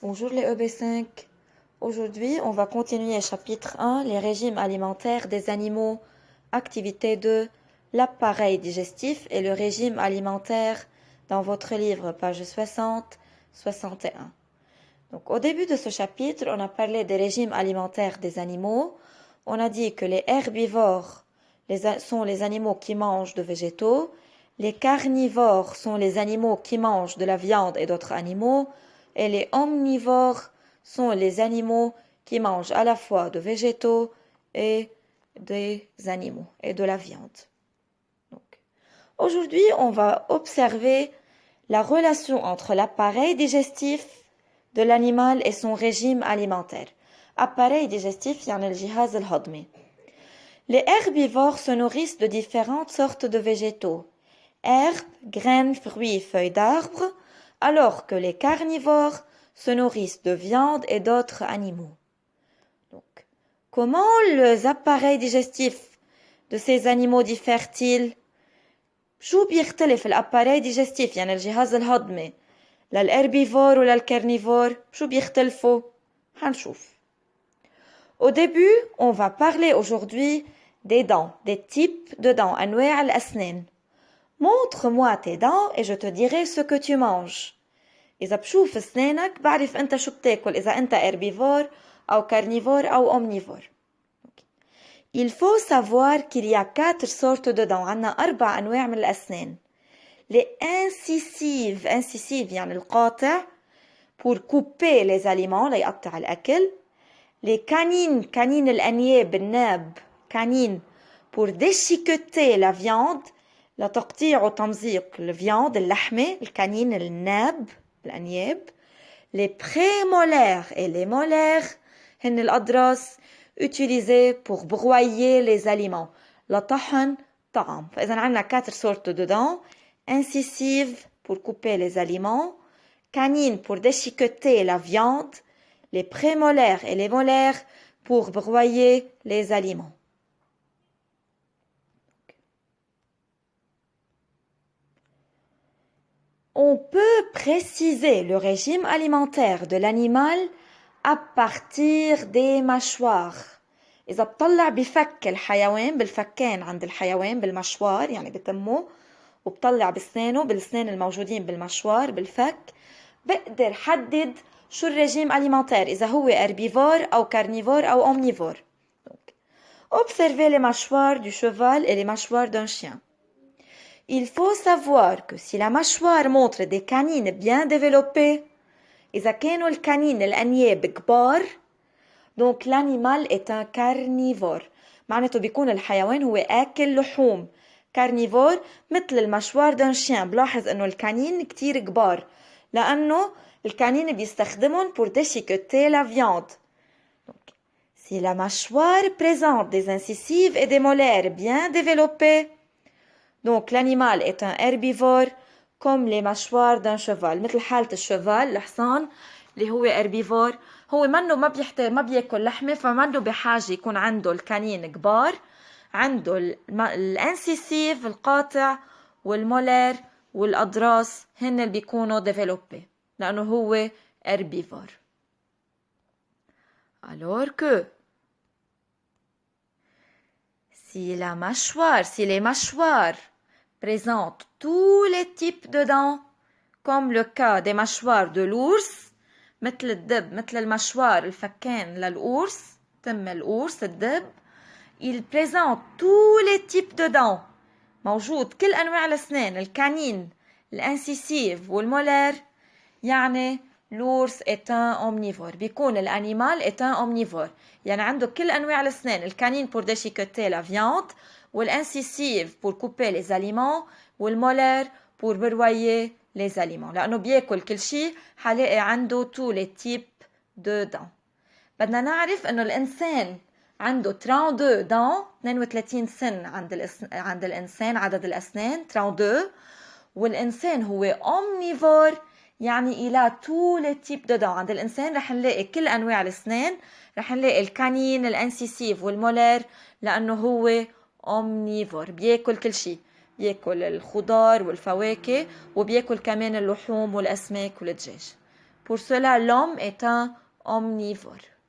Bonjour les EB5. Aujourd'hui, on va continuer chapitre 1, les régimes alimentaires des animaux, activité 2, l'appareil digestif et le régime alimentaire dans votre livre, page 60, 61. Donc, au début de ce chapitre, on a parlé des régimes alimentaires des animaux. On a dit que les herbivores sont les animaux qui mangent de végétaux, les carnivores sont les animaux qui mangent de la viande et d'autres animaux, et les omnivores sont les animaux qui mangent à la fois de végétaux et des animaux et de la viande. Donc, aujourd'hui, on va observer la relation entre l'appareil digestif de l'animal et son régime alimentaire. Appareil digestif, يعني الجهاز الهضمي. Les herbivores se nourrissent de différentes sortes de végétaux, herbes, graines, fruits, feuilles d'arbres, alors que les carnivores se nourrissent de viande et d'autres animaux. Donc, comment les appareils digestifs de ces animaux diffèrent-ils? شو بيختلف الاباري digestif يعني الجهاز الهضمي للherbivore ولا الكارنيفور شو بيختلفوا؟ هنشوف. Au début, on va parler aujourd'hui des dents, des types de dents, أنواع الأسنان. Montre-moi tes dents et je te dirai ce que tu manges. إذا بشوف أسنانك بعرف أنت شو بتاكل إذا أنت herbivore أو carnivore أو omnivore. Il faut savoir qu'il y a 4 sortes de dents. عنا 4 أنواع من الأسنان. Les incisives يعني القاطع pour couper les aliments ليقطع الأكل. Les canines الأنياب الناب canines pour déchiqueter la viande لتقطيع وتمزيق الفياند اللحمة الكانين الناب الأنياب. Les prémolaires et les molaires هن الأضراس utilisés pour broyer les aliments لطحن طعام. فإذا عندنا 4 sortes de dents. Incisives pour couper les aliments, canines pour déchiqueter la viande, les prémolaires et les molaires pour broyer les aliments. On peut préciser le régime alimentaire de l'animal à partir des mâchoires. إذا بطلع بفك الحيوان بالفكين عند الحيوان بالمشوار يعني بتمه وبطلع بسنانه بالسنان الموجودين بالمشوار بالفك بقدر حدد شو الرجيم alimentaire إذا هو herbivore أو carnivore أو omnivore. Donc, observez les mâchoires du cheval et les mâchoires d'un chien. Il faut savoir que si la mâchoire montre des canines bien développées, إذا كانوا الكانين الأنياب كبار, donc l'animal est un carnivore. معناته بيكون الحيوان هو آكل لحوم. كارنيفور مثل المشوار دان شيان. بلاحظ انه الكانين كتير كبار لانه الكانين بيستخدمون pour déchiqueter la viande. Donc, si la mâchoire présente des incisives et des molaires bien développées, donc l'animal est un herbivore comme les mâchoires d'un cheval. مثل حالة الشوفال الحصان اللي هو herbivore. هو منه ما بياكل لحمة فمنه بحاجة يكون عنده الكانين كبار. عنده الانسيسيف القاطع والمولير والأضراس هن اللي بيكونوا développés لأنه هو herbivore. Alors que si les mâchoires présentent tous les types de dents, comme le cas des mâchoires de l'ours, مثل الدب مثل المشوار الفكين للأورس تم الأورس الدب, il présente tous les types de dents. موجود كل أنواع الأسنان الكانين الانسيسيف والمولير. يعني l'ours est un omnivore. بيكون الأنيمال est un omnivore. يعني عنده كل أنواع الأسنان الكانين pour déchiqueter la viande والانسيسيف pour couper les aliments والمولير pour broyer les aliments. لأنه بياكل كل شيء حلاقي عنده tous les types de dents. بدنا نعرف أنه الإنسان عنده 32 dents 32 سن عند الإنسان عدد الأسنان 32. والإنسان هو omnivore يعني إلى tous les types de dents. عند الإنسان رح نلاقي كل أنواع الأسنان. رح نلاقي الكانين الانسيسيف والمولير لأنه هو omnivore بياكل كل شيء. بياكل الخضار والفواكه وبياكل كمان اللحوم والأسماك والدجاج. Pour cela, l'homme est un omnivore.